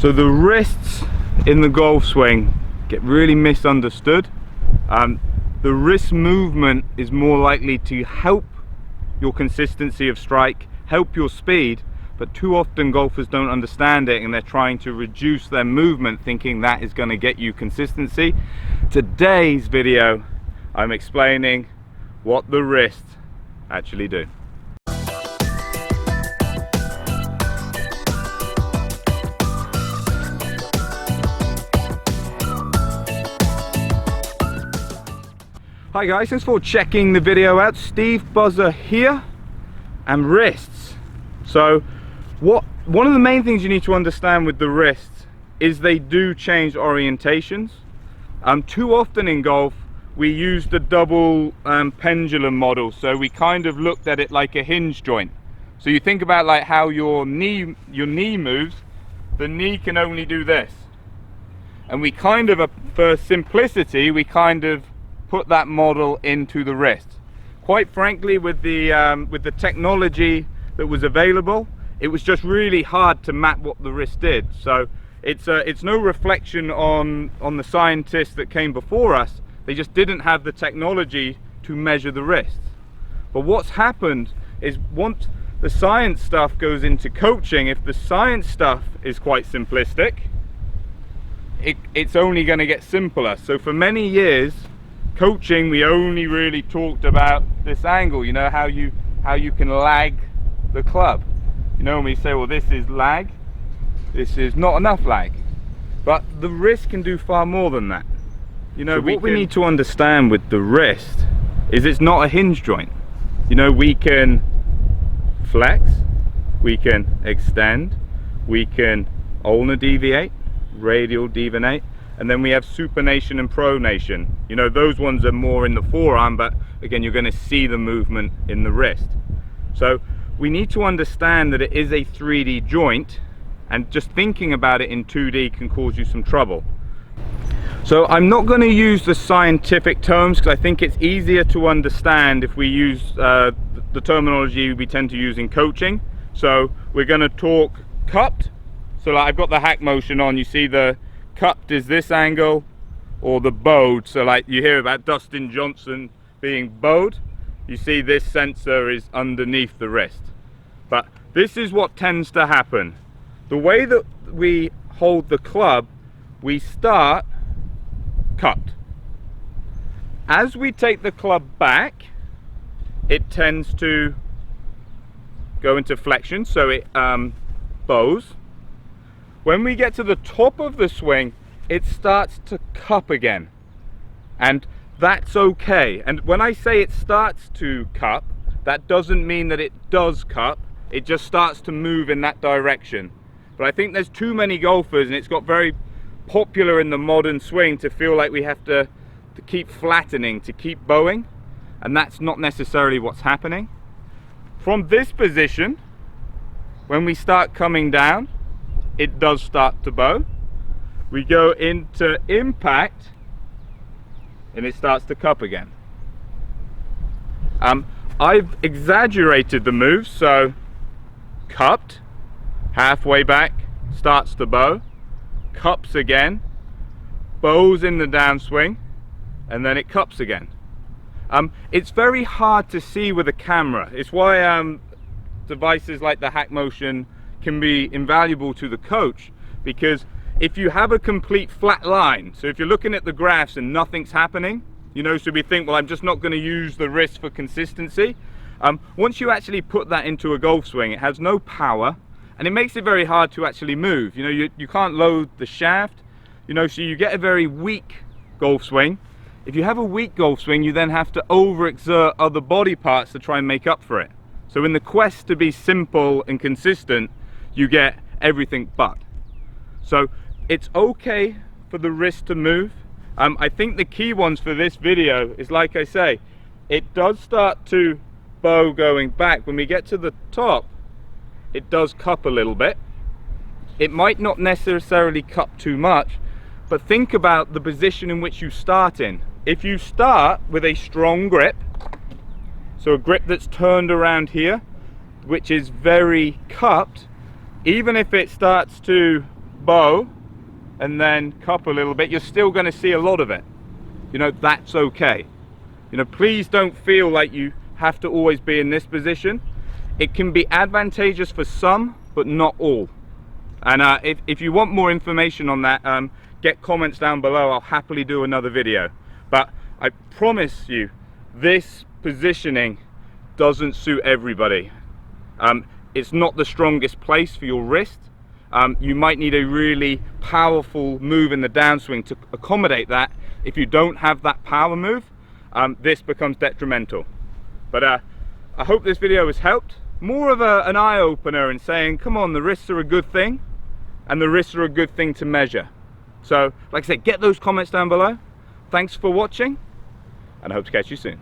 So the wrists in the golf swing get really misunderstood. The wrist movement is more likely to help your consistency of strike, help your speed, but too often golfers don't understand it and they're trying to reduce their movement thinking that is going to get you consistency. Today's video, I'm explaining what the wrists actually do. Hi guys, thanks for checking the video out. Steve Buzza here, and wrists. So one of the main things you need to understand with the wrists is they do change orientations. Too often in golf we use the double pendulum model, so we kind of looked at it like a hinge joint. So you think about like how your knee moves, the knee can only do this, and we kind of, for simplicity, we kind of put that model into the wrist. Quite frankly, with the technology that was available, it was just really hard to map what the wrist did. So it's no reflection on the scientists that came before us. They just didn't have the technology to measure the wrist. But what's happened is, once the science stuff goes into coaching, if the science stuff is quite simplistic, it's only going to get simpler. So for many years coaching, we only really talked about this angle, you know, how you can lag the club. You know, when we say, well, this is lag, this is not enough lag. But the wrist can do far more than that. You know, what we need to understand with the wrist is it's not a hinge joint. You know, we can flex, we can extend, we can ulnar deviate, radial deviate, and then we have supination and pronation. You know, those ones are more in the forearm, but again, you're going to see the movement in the wrist. So we need to understand that it is a 3D joint, and just thinking about it in 2D can cause you some trouble. So I'm not going to use the scientific terms because I think it's easier to understand if we use the terminology we tend to use in coaching. So we're going to talk cupped. So like I've got the Hackmotion on, you see the cupped is this angle, or the bowed. So like you hear about Dustin Johnson being bowed, you see this sensor is underneath the wrist. But this is what tends to happen. The way that we hold the club, we start cupped. As we take the club back, it tends to go into flexion, so it bows. When we get to the top of the swing, it starts to cup again, and that's okay. And when I say it starts to cup, that doesn't mean that it does cup, it just starts to move in that direction. But I think there's too many golfers, and it's got very popular in the modern swing, to feel like we have to keep flattening, to keep bowing, and that's not necessarily what's happening. From this position, when we start coming down, it does start to bow. We go into impact and it starts to cup again. I've exaggerated the moves, so cupped, halfway back, starts to bow, cups again, bows in the downswing, and then it cups again. It's very hard to see with a camera. It's why devices like the Hackmotion can be invaluable to the coach, because if you have a complete flat line, so if you're looking at the graphs and nothing's happening, you know, so we think, well, I'm just not going to use the wrist for consistency. Once you actually put that into a golf swing, it has no power, and it makes it very hard to actually move. You know, you can't load the shaft, you know, so you get a very weak golf swing. If you have a weak golf swing, you then have to overexert other body parts to try and make up for it. So in the quest to be simple and consistent, you get everything but. So it's okay for the wrist to move. I think the key ones for this video is, like I say, it does start to bow going back. When we get to the top, it does cup a little bit. It might not necessarily cup too much, but think about the position in which you start in. If you start with a strong grip, so a grip that's turned around here, which is very cupped, even if it starts to bow and then cup a little bit, you're still going to see a lot of it. You know, that's okay. You know, please don't feel like you have to always be in this position. It can be advantageous for some, but not all. And if you want more information on that, get comments down below. I'll happily do another video. But I promise you, this positioning doesn't suit everybody. It's not the strongest place for your wrist. You might need a really powerful move in the downswing to accommodate that. If you don't have that power move, this becomes detrimental. But I hope this video has helped. More of an eye-opener in saying, come on, the wrists are a good thing, and the wrists are a good thing to measure. So, like I said, get those comments down below. Thanks for watching, and I hope to catch you soon.